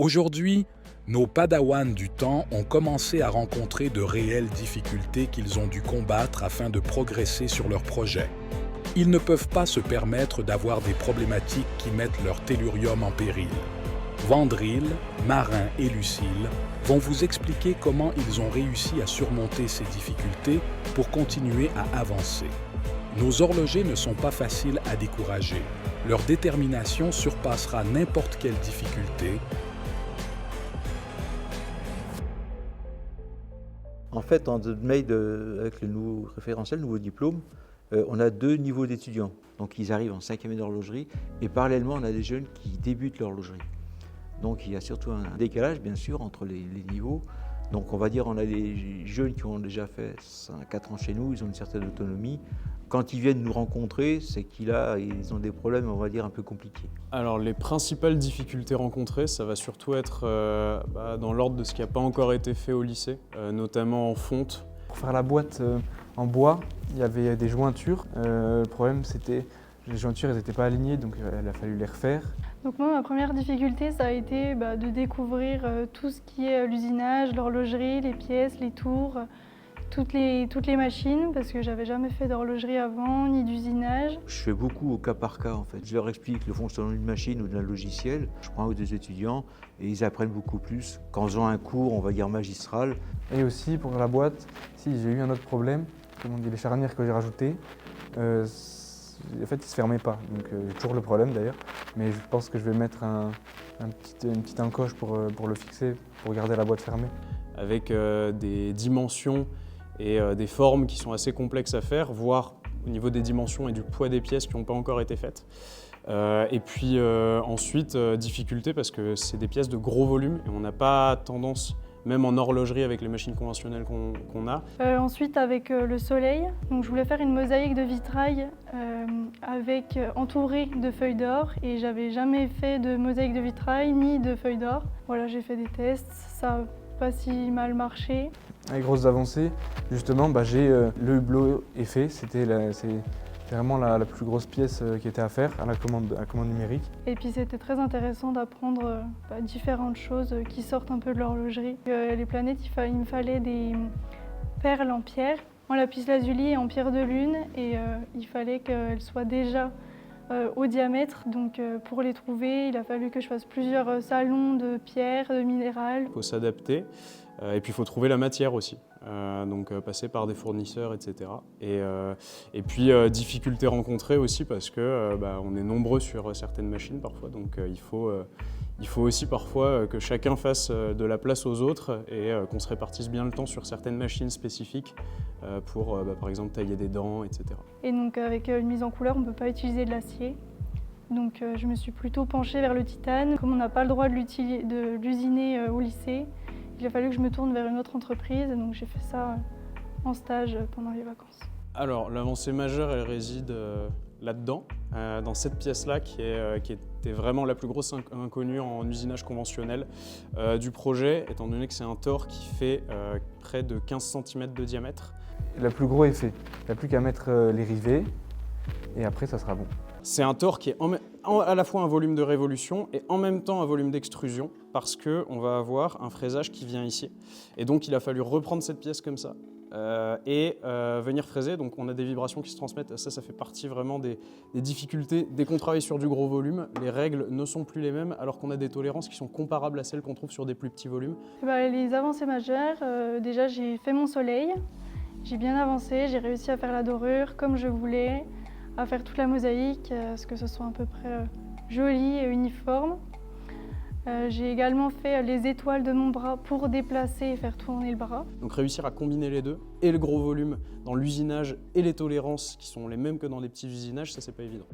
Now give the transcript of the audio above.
Aujourd'hui, nos padawans du temps ont commencé à rencontrer de réelles difficultés qu'ils ont dû combattre afin de progresser sur leur projet. Ils ne peuvent pas se permettre d'avoir des problématiques qui mettent leur tellurium en péril. Vandril, Marin et Lucille vont vous expliquer comment ils ont réussi à surmonter ces difficultés pour continuer à avancer. Nos horlogers ne sont pas faciles à décourager. Leur détermination surpassera n'importe quelle difficulté. En fait, en mail avec le nouveau référentiel, le nouveau diplôme, on a 2 niveaux d'étudiants. Donc ils arrivent en 5e année d'horlogerie et parallèlement, on a des jeunes qui débutent l'horlogerie. Donc il y a surtout un décalage, bien sûr, entre les niveaux. Donc on va dire, on a des jeunes qui ont déjà fait 4 ans chez nous, ils ont une certaine autonomie. Quand ils viennent nous rencontrer, c'est qu'ils ont des problèmes, on va dire, un peu compliqués. Alors les principales difficultés rencontrées, ça va surtout être dans l'ordre de ce qui n'a pas encore été fait au lycée, notamment en fonte. Pour faire la boîte en bois, il y avait des jointures. Le problème, c'était les jointures, elles n'étaient pas alignées, donc il a fallu les refaire. Donc moi, ma première difficulté, ça a été de découvrir tout ce qui est l'usinage, l'horlogerie, les pièces, les tours, toutes les machines, parce que j'avais jamais fait d'horlogerie avant, ni d'usinage. Je fais beaucoup au cas par cas, en fait. Je leur explique le fonctionnement d'une machine ou d'un logiciel. Je prends un ou 2 étudiants et ils apprennent beaucoup plus qu'en faisant un cours, on va dire, magistral. Et aussi, pour la boîte, si j'ai eu un autre problème, comme on dit, les charnières que j'ai rajoutées, en fait, ils ne se fermaient pas. Donc, j'ai toujours le problème d'ailleurs. Mais je pense que je vais mettre une petite encoche pour le fixer, pour garder la boîte fermée. Avec des dimensions et des formes qui sont assez complexes à faire, voire au niveau des dimensions et du poids des pièces qui n'ont pas encore été faites. Et puis ensuite, difficulté parce que c'est des pièces de gros volume et on n'a pas tendance, même en horlogerie avec les machines conventionnelles qu'on a. Ensuite, avec le soleil, donc je voulais faire une mosaïque de vitrail entourée de feuilles d'or et j'avais jamais fait de mosaïque de vitrail ni de feuilles d'or. Voilà, j'ai fait des tests, ça n'a pas si mal marché. Les grosses avancées, justement, j'ai le hublot est fait. C'est vraiment la plus grosse pièce qui était à faire à la commande numérique. Et puis c'était très intéressant d'apprendre différentes choses qui sortent un peu de l'horlogerie. Les planètes, il me fallait des perles en pierre, en lapis-lazuli et en pierre de lune, et il fallait qu'elles soient déjà au diamètre. Donc pour les trouver, il a fallu que je fasse plusieurs salons de pierre, de minéral. Il faut s'adapter et puis il faut trouver la matière aussi. Donc passer par des fournisseurs, etc. Et puis difficultés rencontrées aussi parce que on est nombreux sur certaines machines parfois, donc il faut aussi parfois que chacun fasse de la place aux autres et qu'on se répartisse bien le temps sur certaines machines spécifiques pour par exemple tailler des dents, etc. Et donc avec une mise en couleur, on ne peut pas utiliser de l'acier. Donc je me suis plutôt penchée vers le titane. Comme on n'a pas le droit de l'usiner au lycée, il a fallu que je me tourne vers une autre entreprise, donc j'ai fait ça en stage pendant les vacances. Alors l'avancée majeure, elle réside là-dedans, dans cette pièce-là qui était vraiment la plus grosse inconnue en usinage conventionnel du projet, étant donné que c'est un tore qui fait près de 15 cm de diamètre. Le plus gros est fait. Il n'y a plus qu'à mettre les rivets et après ça sera bon. C'est un tore qui est à la fois un volume de révolution et en même temps un volume d'extrusion parce qu'on va avoir un fraisage qui vient ici. Et donc il a fallu reprendre cette pièce comme ça et venir fraiser. Donc on a des vibrations qui se transmettent. Ça fait partie vraiment des difficultés. Dès qu'on travaille sur du gros volume, les règles ne sont plus les mêmes alors qu'on a des tolérances qui sont comparables à celles qu'on trouve sur des plus petits volumes. Les avancées majeures, déjà j'ai fait mon soleil. J'ai bien avancé, j'ai réussi à faire la dorure comme je voulais, à faire toute la mosaïque, à ce que ce soit à peu près joli et uniforme. J'ai également fait les étoiles de mon bras pour déplacer et faire tourner le bras. Donc réussir à combiner les deux, et le gros volume dans l'usinage et les tolérances qui sont les mêmes que dans les petits usinages, ça c'est pas évident.